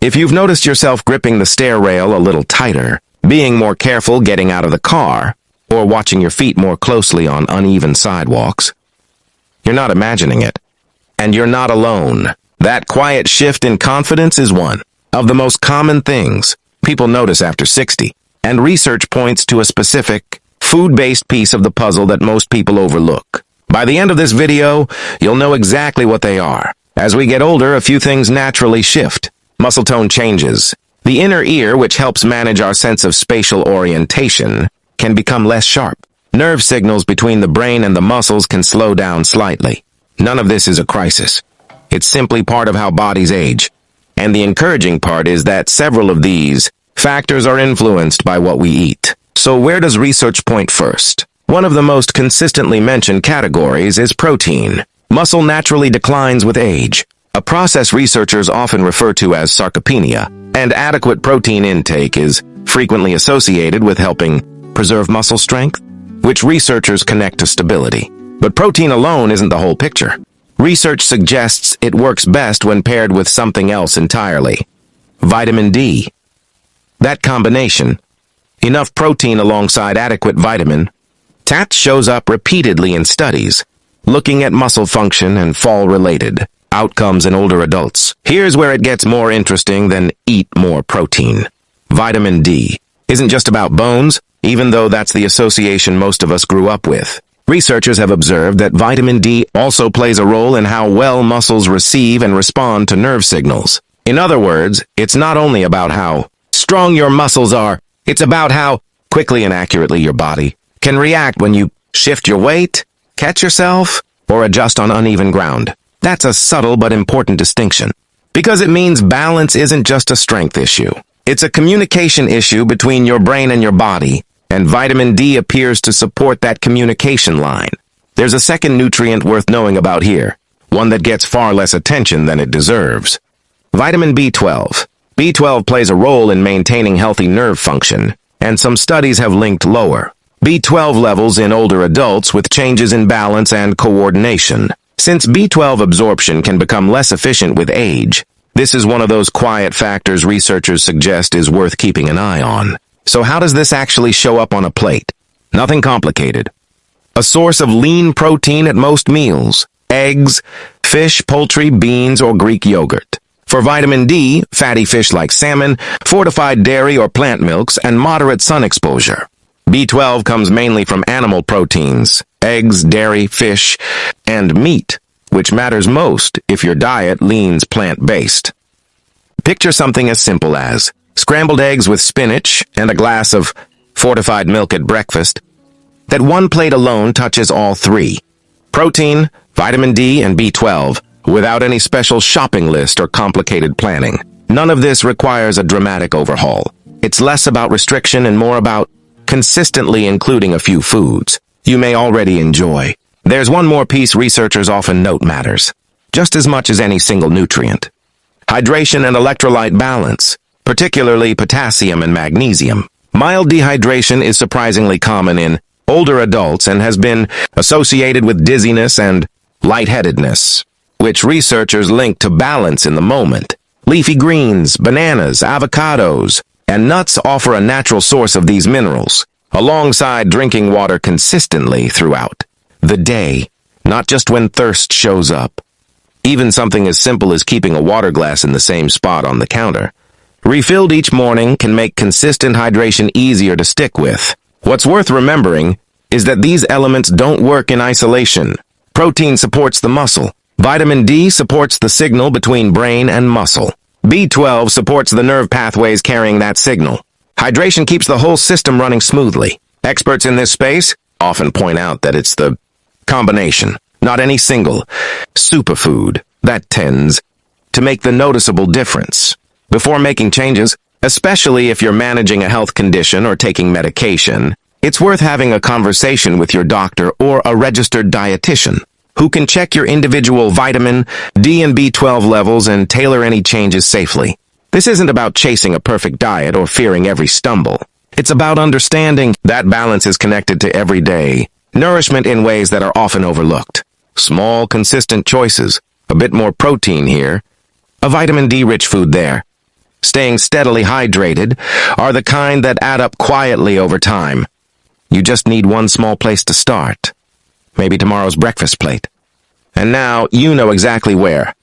If you've noticed yourself gripping the stair rail a little tighter, being more careful getting out of the car, or watching your feet more closely on uneven sidewalks, you're not imagining it. And you're not alone. That quiet shift in confidence is one of the most common things people notice after 60, and research points to a specific, food-based piece of the puzzle that most people overlook. By the end of this video, you'll know exactly what they are. As we get older, a few things naturally shift. Muscle tone changes. The inner ear, which helps manage our sense of spatial orientation, can become less sharp. Nerve signals between the brain and the muscles can slow down slightly. None of this is a crisis. It's simply part of how bodies age. And the encouraging part is that several of these factors are influenced by what we eat. So where does research point first? One of the most consistently mentioned categories is protein. Muscle naturally declines with age, a process researchers often refer to as sarcopenia, and adequate protein intake is frequently associated with helping preserve muscle strength, which researchers connect to stability. But protein alone isn't the whole picture. Research suggests it works best when paired with something else entirely. Vitamin D. That combination, enough protein alongside adequate vitamin, that shows up repeatedly in studies, looking at muscle function and fall-related outcomes in older adults. Here's where it gets more interesting than eat more protein. Vitamin D isn't just about bones, even though that's the association most of us grew up with. Researchers have observed that vitamin D also plays a role in how well muscles receive and respond to nerve signals. In other words, it's not only about how strong your muscles are, it's about how quickly and accurately your body can react when you shift your weight, catch yourself, or adjust on uneven ground. That's a subtle but important distinction, because it means balance isn't just a strength issue. It's a communication issue between your brain and your body, and vitamin D appears to support that communication line. There's a second nutrient worth knowing about here, one that gets far less attention than it deserves. Vitamin B12. B12 plays a role in maintaining healthy nerve function, and some studies have linked lower B12 levels in older adults with changes in balance and coordination. Since B12 absorption can become less efficient with age, this is one of those quiet factors researchers suggest is worth keeping an eye on. So how does this actually show up on a plate? Nothing complicated. A source of lean protein at most meals: eggs, fish, poultry, beans, or Greek yogurt. For vitamin D, fatty fish like salmon, fortified dairy or plant milks, and moderate sun exposure. B12 comes mainly from animal proteins: eggs, dairy, fish, and meat, which matters most if your diet leans plant-based. Picture something as simple as scrambled eggs with spinach and a glass of fortified milk at breakfast. That one plate alone touches all three: protein, vitamin D, and B12, without any special shopping list or complicated planning. None of this requires a dramatic overhaul. It's less about restriction and more about consistently including a few foods you may already enjoy. There's one more piece researchers often note matters, just as much as any single nutrient: hydration and electrolyte balance, particularly potassium and magnesium. Mild dehydration is surprisingly common in older adults and has been associated with dizziness and lightheadedness, which researchers link to balance in the moment. Leafy greens, bananas, avocados, and nuts offer a natural source of these minerals, alongside drinking water consistently throughout the day, not just when thirst shows up. Even something as simple as keeping a water glass in the same spot on the counter, refilled each morning, can make consistent hydration easier to stick with. What's worth remembering is that these elements don't work in isolation. Protein supports the muscle. Vitamin D supports the signal between brain and muscle. B12 supports the nerve pathways carrying that signal. Hydration keeps the whole system running smoothly. Experts in this space often point out that it's the combination, not any single superfood, that tends to make the noticeable difference. Before making changes, especially if you're managing a health condition or taking medication, it's worth having a conversation with your doctor or a registered dietitian who can check your individual vitamin D and B12 levels and tailor any changes safely. This isn't about chasing a perfect diet or fearing every stumble. It's about understanding that balance is connected to everyday nourishment in ways that are often overlooked. Small, consistent choices, a bit more protein here, a vitamin D-rich food there, staying steadily hydrated, are the kind that add up quietly over time. You just need one small place to start. Maybe tomorrow's breakfast plate. And now you know exactly where.